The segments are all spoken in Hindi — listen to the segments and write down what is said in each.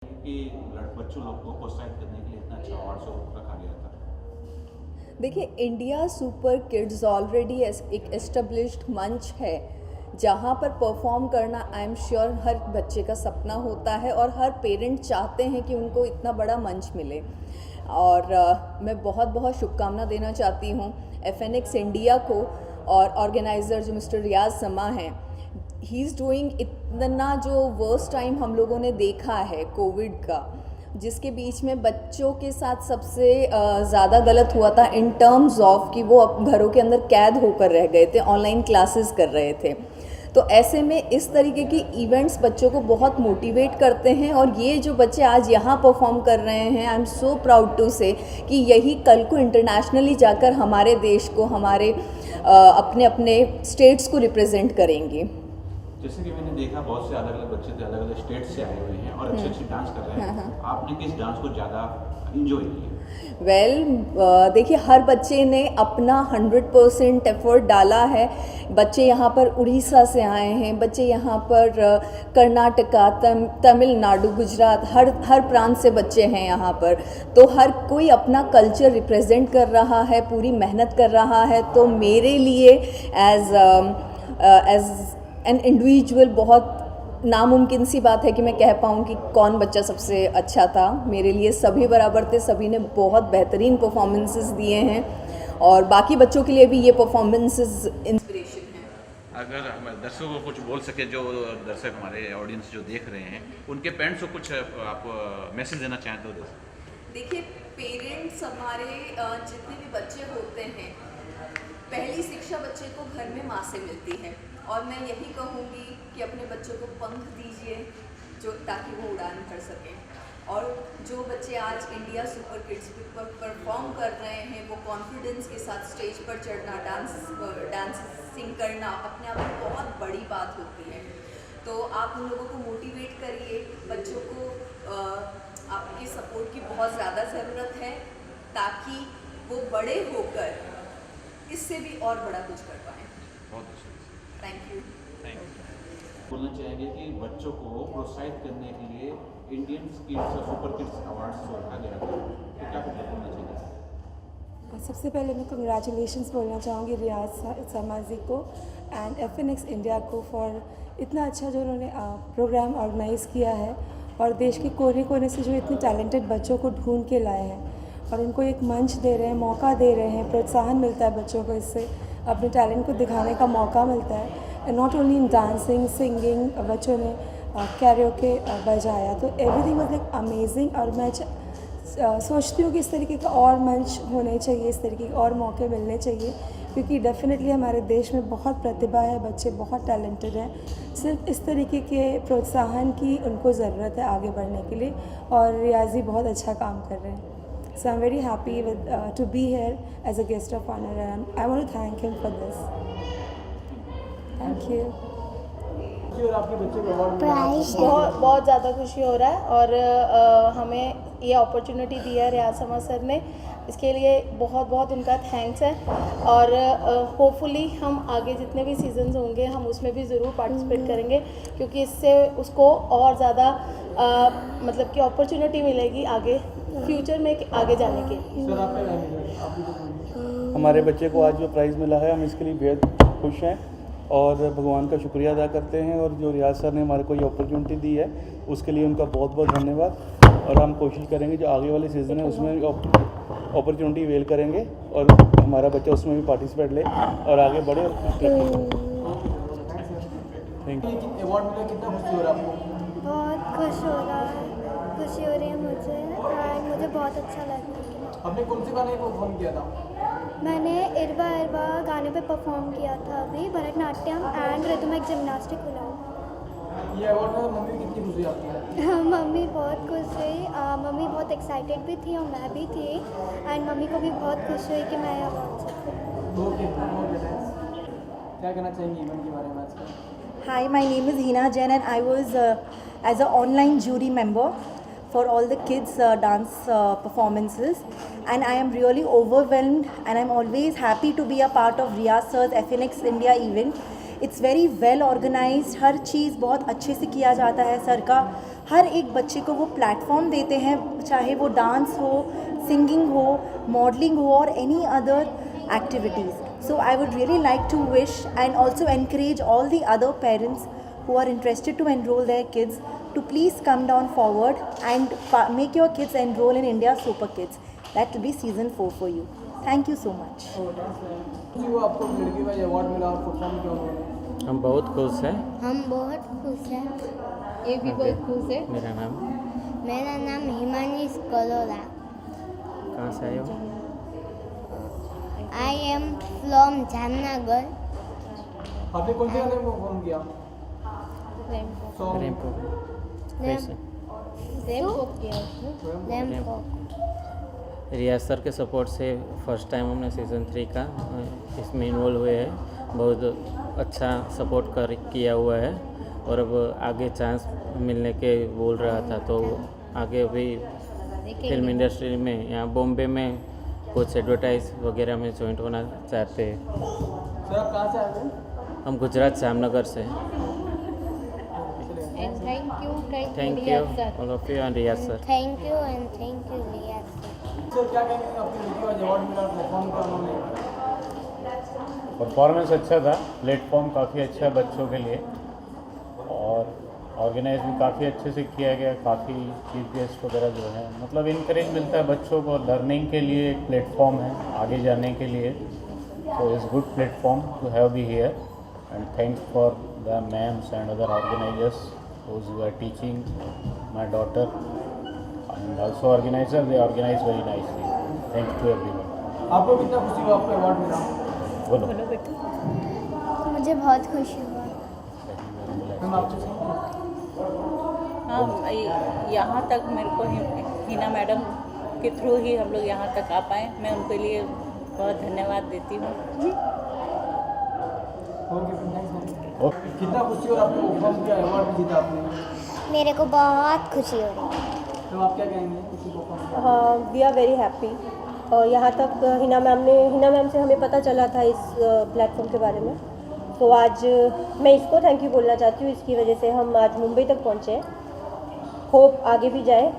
कि बच्चों लोग को प्रोत्साहित करने के लिए इतना अच्छा अवार्ड शो रखा गया था। देखिए, इंडिया सुपर किड्स ऑलरेडी एक एस्टेब्लिश्ड मंच है जहाँ पर परफॉर्म करना आई एम श्योर हर बच्चे का सपना होता है और हर पेरेंट चाहते हैं कि उनको इतना बड़ा मंच मिले। और मैं बहुत बहुत शुभकामना देना चाहती हूँ FNX इंडिया को और ऑर्गेनाइज़र जो मिस्टर रियाज समा हैं। ही इज़ डूइंग इतना जो वर्स्ट टाइम हम लोगों ने देखा है कोविड का, जिसके बीच में बच्चों के साथ सबसे ज़्यादा गलत हुआ था इन टर्म्स ऑफ कि वो घरों के अंदर कैद होकर रह गए थे, ऑनलाइन क्लासेस कर रहे थे। तो ऐसे में इस तरीके की इवेंट्स बच्चों को बहुत मोटिवेट करते हैं और ये जो बच्चे आज यहाँ परफॉर्म कर रहे हैं, I am so proud to say कि यही कल को इंटरनेशनली जाकर हमारे देश को, हमारे अपने अपने स्टेट्स को रिप्रेजेंट करेंगे। जैसे कि मैंने देखा बहुत से अलग अलग बच्चे थे, अलग अलग स्टेट से आए हुए हैं और अच्छे अच्छे डांस कर रहे हैं। आपने किस डांस को ज़्यादा इंजॉय किया? देखिए, हर बच्चे ने अपना 100% एफर्ट डाला है। बच्चे यहाँ पर उड़ीसा से आए हैं, बच्चे यहाँ पर कर्नाटका, तमिलनाडु, गुजरात, हर प्रांत से बच्चे हैं यहाँ पर। तो हर कोई अपना कल्चर रिप्रेजेंट कर रहा है, पूरी मेहनत कर रहा है। तो मेरे लिए एज एन इंडिविजुअल बहुत नामुमकिन सी बात है कि मैं कह पाऊँ कि कौन बच्चा सबसे अच्छा था। मेरे लिए सभी बराबर थे, सभी ने बहुत बेहतरीन परफॉर्मेंसेस दिए हैं और बाकी बच्चों के लिए भी ये परफॉर्मेंसेस इंस्पिरेशन है। अगर हम दर्शकों को कुछ बोल सके, जो दर्शक हमारे ऑडियंस जो देख रहे हैं, उनके पेरेंट्स को कुछ आप मैसेज देना चाहें तो दे सकते। देखिए, पेरेंट्स हमारे जितने भी बच्चे होते हैं, पहली शिक्षा बच्चे को घर में माँ से मिलती है और मैं यही कहूँगी कि अपने बच्चों को पंख दीजिए जो ताकि वो उड़ान कर सकें। और जो बच्चे आज इंडिया सुपर किड्स पर परफॉर्म कर रहे हैं, वो कॉन्फिडेंस के साथ स्टेज पर चढ़ना, डांसिंग करना अपने आप में बहुत बड़ी बात होती है। तो आप उन लोगों को मोटिवेट करिए। बच्चों को आपके सपोर्ट की बहुत ज़्यादा ज़रूरत है ताकि वो बड़े होकर इससे भी और बड़ा कुछ कर पाएँ। बहुत अच्छा, थैंक यू। बोलना चाहेंगे कि बच्चों को प्रोत्साहित करने के लिए इंडियन किड्स और सुपर किड्स अवार्ड्स जो रखा गया था, तो क्या कुछ बोलना चाहिए? सबसे पहले मैं कंग्रेचुलेशंस बोलना चाहूँगी रियाज समा जी को एंड FNX इंडिया को फॉर इतना अच्छा जो उन्होंने प्रोग्राम ऑर्गेनाइज़ किया है और देश के कोने कोने से जो इतने टैलेंटेड बच्चों को ढूंढ के लाए हैं और उनको एक मंच दे रहे हैं, मौका दे रहे हैं, प्रोत्साहन मिलता है बच्चों को, इससे अपने टैलेंट को दिखाने का मौका मिलता है। And not only in dancing, singing, बच्चों ने कैरियोके बजाया, तो एवरीथिंग वाज लाइक अमेजिंग। और मैं सोचती हूँ कि इस तरीके का और मंच होने चाहिए, इस तरीके के और मौके मिलने चाहिए, क्योंकि डेफिनेटली हमारे देश में बहुत प्रतिभा है, बच्चे बहुत टैलेंटेड हैं। सिर्फ इस तरीके के प्रोत्साहन की उनको ज़रूरत है आगे बढ़ने के लिए और रियाजी बहुत अच्छा काम कर रहे हैं। So I am very happy with to be here as a guest of honour and I want to thank him for this. Thank you. और आपके बच्चे को अवार्ड बहुत ज़्यादा खुशी हो रहा है और हमें ये अपॉर्चुनिटी दी है रियाज समा सर ने, इसके लिए बहुत बहुत उनका थैंक्स है। और होपफुली हम आगे जितने भी सीजन्स होंगे हम उसमें भी ज़रूर पार्टिसिपेट करेंगे, क्योंकि इससे उसको और ज़्यादा मतलब कि अपॉर्चुनिटी मिलेगी आगे फ्यूचर में आगे जाने की। सर हमारे बच्चे को आज जो प्राइज़ मिला है, हम इसके लिए बेहद खुश हैं और भगवान का शुक्रिया अदा करते हैं। और जो रियाज सर ने हमारे को ये अपॉर्चुनिटी दी है उसके लिए उनका बहुत बहुत धन्यवाद। और हम कोशिश करेंगे जो आगे वाले सीज़न है उसमें भी अपॉर्चुनिटी वेल करेंगे और हमारा बच्चा उसमें भी पार्टिसिपेट ले और आगे बढ़े और कुछ तरक्की करे। Thank you. अवार्ड मिला, कितना खुशी हो रहा है आपको? बहुत खुश हो रहा है, खुशी हो रही है मुझे और मुझे बहुत अच्छा लग रहा है। आपने कौन से गाने को परफॉर्म किया था? मैंने इरवा इरवा गाने पे परफॉर्म किया था अभी, भरतनाट्यम एंड रिदमिक जिम्नास्टिक हुआ। ये अवार्ड में मम्मी कितनी खुशी आती है? मम्मी बहुत खुश हुई, मम्मी बहुत एक्साइटेड भी थी और मैं भी थी एंड मम्मी को भी बहुत खुश हुई कि मैं अवार्ड सकूँ। ओके, क्या कहना चाहेंगी इवेंट के बारे में आज का? Hi, my name is Hina Jain and I was as an online jury member for all the kids dance performances, and I am really overwhelmed and I'm always happy to be a part of Riyaz Sir's FNX India event. It's very well organized, हर चीज़ बहुत अच्छे से किया जाता है। सर का हर एक बच्चे को वो प्लेटफॉर्म देते हैं, चाहे वो डांस हो, सिंगिंग हो, मॉडलिंग हो और any other activities. So I would really like to wish and also encourage all the other parents who are interested to enroll their kids to please come down forward and make your kids enroll in India Super Kids. That will be season 4 for you. Thank you so much. जी, वो आपको लड़की का अवार्ड मिला और परफॉर्म किया उन्होंने। हम बहुत खुश हैं। हम बहुत खुश हैं। ये भी बहुत खुश है। मेरा नाम हिमानी कलोरा। कहाँ से आए हो? I am from Jamnagar. आपने कौन से गाने में परफॉर्म किया? सॉन्ग रेम्पो कैसे? रैम्पो। रियाज सर के सपोर्ट से फर्स्ट टाइम हमने सीज़न 3 का इसमें इन्वॉल्व हुए हैं। बहुत अच्छा सपोर्ट किया हुआ है और अब आगे चांस मिलने के बोल रहा था, तो आगे भी फिल्म इंडस्ट्री में यहाँ बॉम्बे में कुछ एडवर्टाइज वगैरह में जॉइंट होना चाहते हैं। सर आप कहाँ से आए थे? हम गुजरात जामनगर से। Thank you all of you and Riyaz sir. Thank you and thank you Riyaz sir. Sir क्या कहेंगे, आपकी लड़की का अवार्ड मिला और परफॉर्म किया उन्होंने? परफॉर्मेंस अच्छा था, प्लेटफॉर्म काफ़ी अच्छा है बच्चों के लिए और ऑर्गेनाइज भी काफ़ी अच्छे से किया गया। काफ़ी चीफ गेस्ट वगैरह जो है, मतलब इनकरेज मिलता है बच्चों को, लर्निंग के लिए एक प्लेटफॉर्म है आगे जाने के लिए। So it's good platform to have be here and thanks for the ma'ams and other organisers who are teaching my daughter and also organizer. They organize very nicely. Thanks to everyone. आपको कितना खुशी हुआ आपको अवार्ड मिला? बोलो मुझे बहुत खुशी हुआ। मैम आपसे हाँ, यहाँ तक मेरे को हिना मैडम के थ्रू ही हम लोग यहाँ तक आ पाए। मैं उनके लिए बहुत धन्यवाद देती हूँ। कितना खुशी और आपको परफॉर्म किया, अवार्ड भी जीता आपने? मेरे को बहुत खुशी हो रही है। तो आप क्या कहेंगे इसी perform? We are very happy. यहाँ तक हिना मैम से हमें पता चला था इस प्लेटफॉर्म के बारे में, तो आज मैं इसको थैंक यू बोलना चाहती हूँ। इसकी वजह से हम आज मुंबई तक पहुँचे। होप आगे भी जाए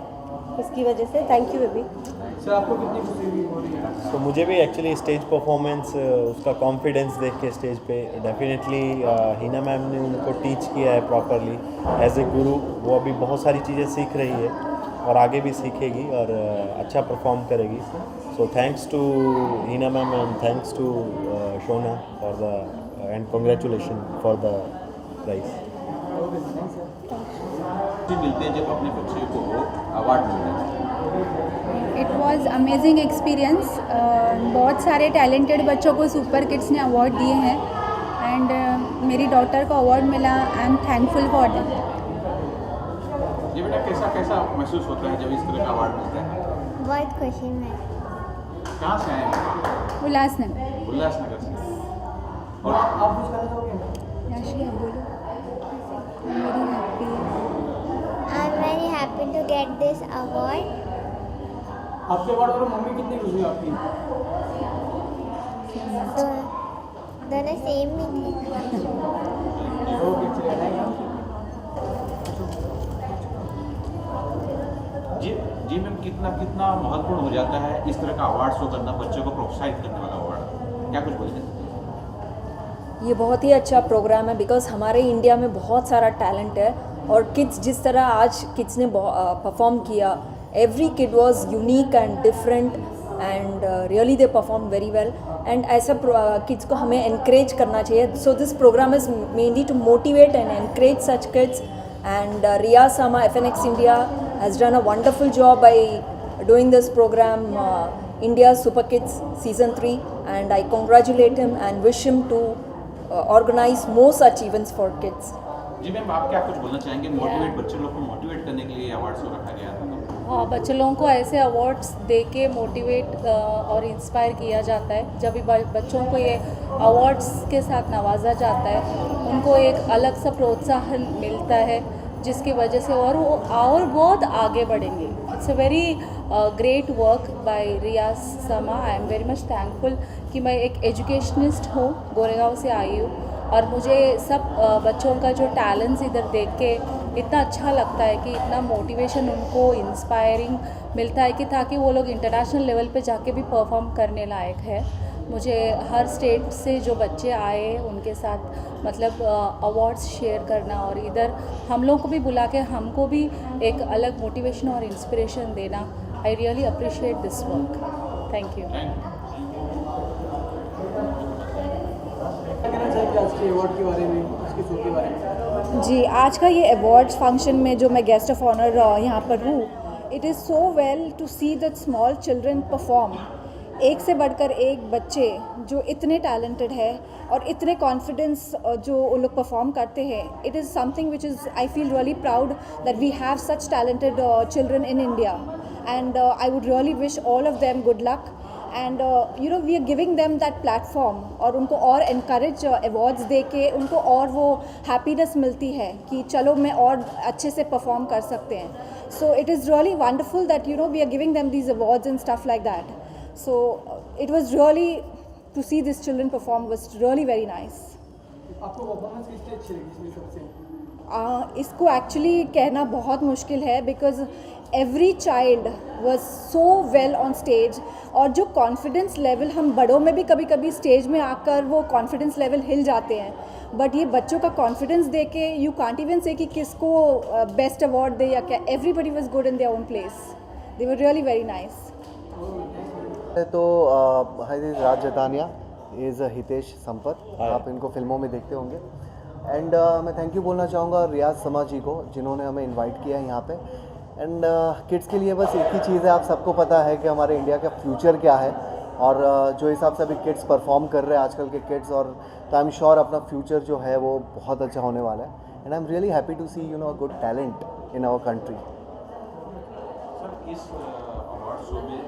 इसकी वजह से। Thank you baby. सर आपको कितनी खुशी हो रही है? तो मुझे भी एक्चुअली स्टेज परफॉर्मेंस, उसका कॉन्फिडेंस देख के स्टेज पे डेफिनेटली हिना मैम ने उनको टीच किया है प्रॉपरली एज ए गुरु। वो अभी बहुत सारी चीज़ें सीख रही है और आगे भी सीखेगी और अच्छा परफॉर्म करेगी। So thanks to Hina ma'am and thanks to Shona for the and congratulation for the prize. मिलते हैं जब अपने बच्चे को अवार्ड मिलता है? It was amazing experience. बहुत सारे टैलेंटेड बच्चों को सुपर किड्स ने अवार्ड दिए हैं एंड मेरी डॉटर को अवार्ड मिला। I am thankful for that. ये बेटा कैसा महसूस होता है जब इस तरह का अवार्ड मिलता है? बहुत खुशी में। कहाँ से आए हैं? उल्लासनगर से। और आप कुछ कहना चाहोगे? I am very happy to get this award. आपके अवार्ड और मम्मी कितनी खुशी हुई आपकी? दोनों सेम ही थे। ओके चलिए, थैंक जी जी मैम, कितना महत्वपूर्ण हो जाता है इस तरह का अवार्ड शो करना, बच्चों को प्रोत्साहित करने वाला अवार्ड? क्या कुछ बोलिए? ये बहुत ही अच्छा प्रोग्राम है बिकॉज़ हमारे इंडिया में बहुत सारा टैलेंट है और किड्स जिस तरह आज किड्स ने परफॉर्म किया, every kid was unique and different and really they perform very well and ऐसा किड्स को हमें encourage करना चाहिए. So this programme is mainly to motivate and encourage such kids and Riyaz Sama FNX India has done a wonderful job by doing this program, India's Super Kids Season 3, and I congratulate him and wish him to organize more such events for kids. जी मैम, आप क्या कुछ बोलना चाहेंगे? मोटिवेट बच्चे लोग को मोटिवेट करने के लिए अवार्ड शो रखा गया था। हाँ, बच्चे लोगों को ऐसे अवार्ड्स दे के मोटिवेट और इंस्पायर किया जाता है। जब भी बच्चों को ये अवार्ड्स के साथ नवाजा जाता है, उनको एक अलग सा प्रोत्साहन मिलता है जिसकी वजह से और वो और बहुत आगे बढ़ेंगे। It's a very great work by Riyaz Sama. I am very much thankful कि मैं एक एजुकेशनिस्ट हूँ, गोरेगांव से आई हूँ और मुझे सब बच्चों का जो टैलेंट्स इधर देख के इतना अच्छा लगता है कि इतना मोटिवेशन उनको इंस्पायरिंग मिलता है कि ताकि वो लोग इंटरनेशनल लेवल पे जाके भी परफॉर्म करने लायक है। मुझे हर स्टेट से जो बच्चे आए उनके साथ मतलब अवार्ड्स शेयर करना और इधर हम लोग को भी बुला के हमको भी एक अलग मोटिवेशन और इंस्पिरेशन देना, I really appreciate this work. Thank you. क्या कहना चाहेंगे आज के अवार्ड के बारे में, आज के शो के बारे में? जी, आज का ये अवार्ड्स फंक्शन में जो मैं गेस्ट ऑफ ऑनर यहाँ पर हूँ, it is so well to see that small children perform. एक से बढ़कर एक बच्चे जो इतने टैलेंटेड है और इतने कॉन्फिडेंस जो वो लोग परफॉर्म करते हैं, it is something which is I feel really proud that we have such talented children in India and I would really wish all of them good luck and you know we are giving them that platform और उनको और इनकरेज अवार्ड्स दे के उनको और वो हैप्पीनेस मिलती है कि चलो मैं और अच्छे से परफॉर्म कर सकते हैं। So it is really wonderful that you know we are giving them these awards and stuff like that. So it was really to see these children perform was really very nice. आपको परफॉर्मेंस किसकी अच्छी लगी इसमें सबसे? इसको एक्चुअली कहना बहुत मुश्किल है because every child was so well on stage और जो कॉन्फिडेंस लेवल हम बड़ों में भी कभी कभी स्टेज में आकर वो कॉन्फिडेंस लेवल हिल जाते हैं, बट ये बच्चों का कॉन्फिडेंस दे के यू कांट इवन से कि किसको बेस्ट अवार्ड दे या क्या। Everybody was good in their own place, they were really very nice. तो hi this Raj Jatania is Hitesh Sampat, आप इनको फिल्मों में देखते होंगे एंड मैं थैंक यू बोलना चाहूँगा रियाज समा जी को जिन्होंने हमें इनवाइट किया है यहाँ पे। एंड किड्स के लिए बस एक ही चीज़ है, आप सबको पता है कि हमारे इंडिया का फ्यूचर क्या है और जो हिसाब से अभी किड्स परफॉर्म कर रहे हैं आजकल के किड्स, और तो आई एम श्योर अपना फ्यूचर जो है वो बहुत अच्छा होने वाला है and I am really happy to see you know good talent in our country. Sir इस अवार्ड शो में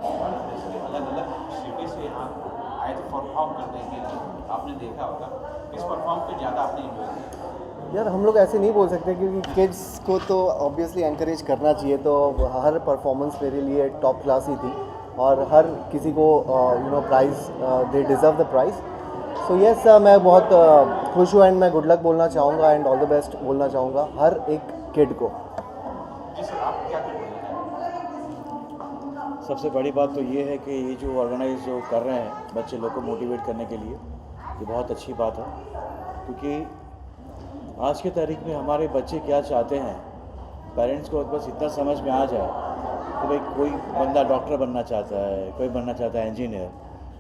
अलग अलग सिटी से आप आए थे परफॉर्म करने के लिए, आपने देखा होगा किस परफॉर्म पे ज़्यादा आपने एंजॉय किया? यार हम लोग ऐसे नहीं बोल सकते क्योंकि किड्स को तो ऑब्वियसली एनकरेज करना चाहिए, तो हर परफॉर्मेंस मेरे लिए टॉप क्लास ही थी और हर किसी को you know prize they deserve the prize. So yes मैं बहुत खुश हूँ एंड मैं गुड लक बोलना चाहूँगा एंड ऑल द बेस्ट बोलना चाहूँगा हर एक किड को। जी सर, आप क्या करेंगे? सबसे बड़ी बात तो ये है कि ये जो ऑर्गेनाइज जो कर रहे हैं बच्चे लोग को मोटिवेट करने के लिए, ये बहुत अच्छी बात है क्योंकि आज के तारीख में हमारे बच्चे क्या चाहते हैं, पेरेंट्स को बस इतना समझ में आ जाए कि भाई कोई बंदा डॉक्टर बनना चाहता है, कोई बनना चाहता है इंजीनियर,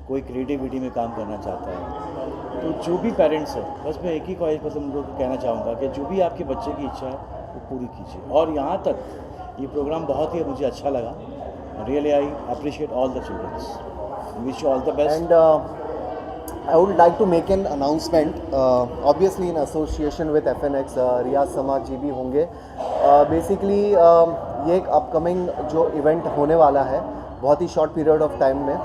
कोई क्रिएटिविटी में काम करना चाहता है। तो जो भी पेरेंट्स है, बस मैं एक ही ख्वाहिश बस उन लोगों को कहना चाहूँगा कि जो भी आपके बच्चे की इच्छा है वो पूरी कीजिए। और यहाँ तक ये प्रोग्राम बहुत ही मुझे अच्छा लगा। Really, I appreciate all the children. Wish you all the best. And I would like to make an announcement. Obviously, in association with FNX, रियाज समा जी भी होंगे। Basically, ये एक अपकमिंग जो इवेंट होने वाला है बहुत ही शॉर्ट पीरियड ऑफ टाइम में,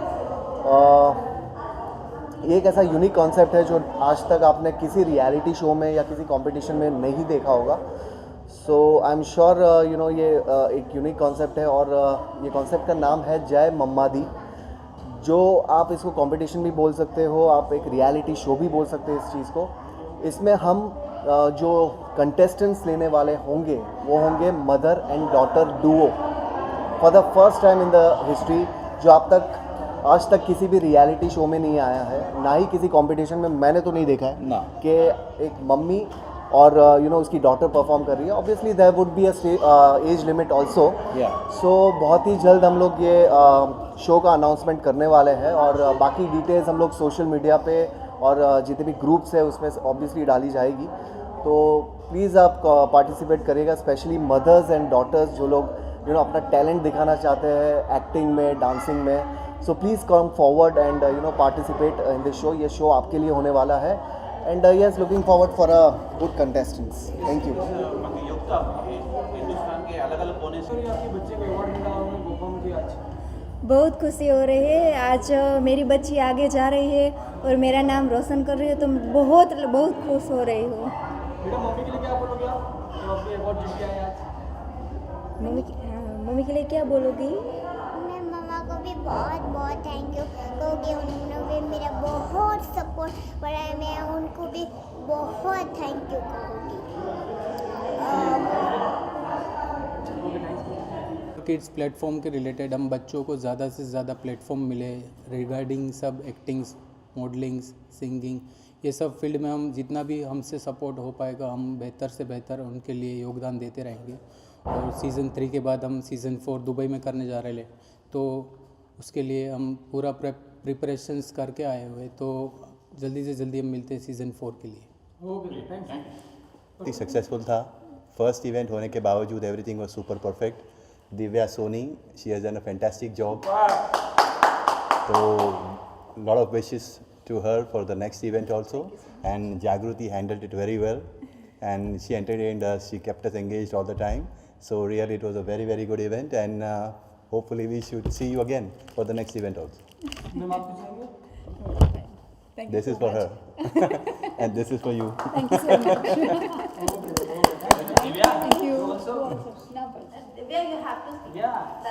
ये एक ऐसा यूनिक कॉन्सेप्ट है जो आज तक आपने किसी रियलिटी शो में या किसी कंपटीशन में नहीं देखा होगा। So I am sure you know ये एक यूनिक कॉन्सेप्ट है और ये कॉन्सेप्ट का नाम है जय मम्मा दी, जो आप इसको कंपटीशन भी बोल सकते हो, आप एक रियलिटी शो भी बोल सकते हैं इस चीज़ को। इसमें हम जो कंटेस्टेंट्स लेने वाले होंगे वो होंगे mother and daughter Duo for the first time in the history, जो आज तक किसी भी रियलिटी शो में नहीं आया है, ना ही किसी कंपटीशन में मैंने तो नहीं देखा है कि एक मम्मी और यू नो उसकी डॉटर परफॉर्म कर रही है। Obviously there would be a age limit also. सो बहुत ही जल्द हम लोग ये शो का अनाउंसमेंट करने वाले हैं और बाकी डिटेल्स हम लोग सोशल मीडिया पे और जितने भी ग्रुप्स है उसमें ऑब्वियसली डाली जाएगी। तो प्लीज़ आप पार्टिसिपेट करिएगा, स्पेशली मदर्स एंड डॉटर्स जो लोग यू नो अपना टैलेंट दिखाना चाहते हैं एक्टिंग में, डांसिंग में। So please come forward and you no participate in this show. ये शो आपके लिए होने वाला है and yes looking forward for a good contestants. Thank you. प्रतियोगिता हिंदुस्तान के अलग अलग कोने से आपके बच्चे को अवार्ड मिला, उन्होंने परफॉर्म किया आज, बहुत खुशी हो रही है। आज मेरी बच्ची आगे जा रही है और मेरा नाम रोशन कर रही है, तो मैं बहुत खुश हो रही हूँ। बेटा मम्मी के लिए क्या बोलोगे आप जो आपके अवार्ड जीत के आए आज? मम्मी के लिए क्या बोलोगी? मैं मम्मा को भी बहुत थैंक यू कहूँगी, उन्होंने भी मेरा बहुत सपोर्ट करा है, मैं उनको भी बहुत थैंक यू कहूँगी। किड्स प्लेटफॉर्म के रिलेटेड हम बच्चों को ज़्यादा से ज़्यादा प्लेटफॉर्म मिले रिगार्डिंग सब एक्टिंग्स, मॉडलिंग्स, सिंगिंग, ये सब फील्ड में हम जितना भी हमसे सपोर्ट हो पाएगा हम बेहतर से बेहतर उनके लिए योगदान देते रहेंगे। और सीज़न 3 के बाद हम सीज़न 4 दुबई में करने जा रहे हैं, तो उसके लिए हम पूरा प्रिपरेशंस करके आए हुए, तो जल्दी से जल्दी हम मिलते हैं सीज़न 4 के लिए। Okay, thanks. सक्सेसफुल था। फर्स्ट इवेंट होने के बावजूद everything was super perfect. Divya Soni, she has done a fantastic job. तो lot of wishes to her for the next event also, and Jagruti handled it very well, and she entertained us, she kept us engaged all the time, so really it was a very very good event, and hopefully we should see you again for the next event also. This is for her and this is for you. Thank you so much. Thank you. Divya, you have to. Yeah.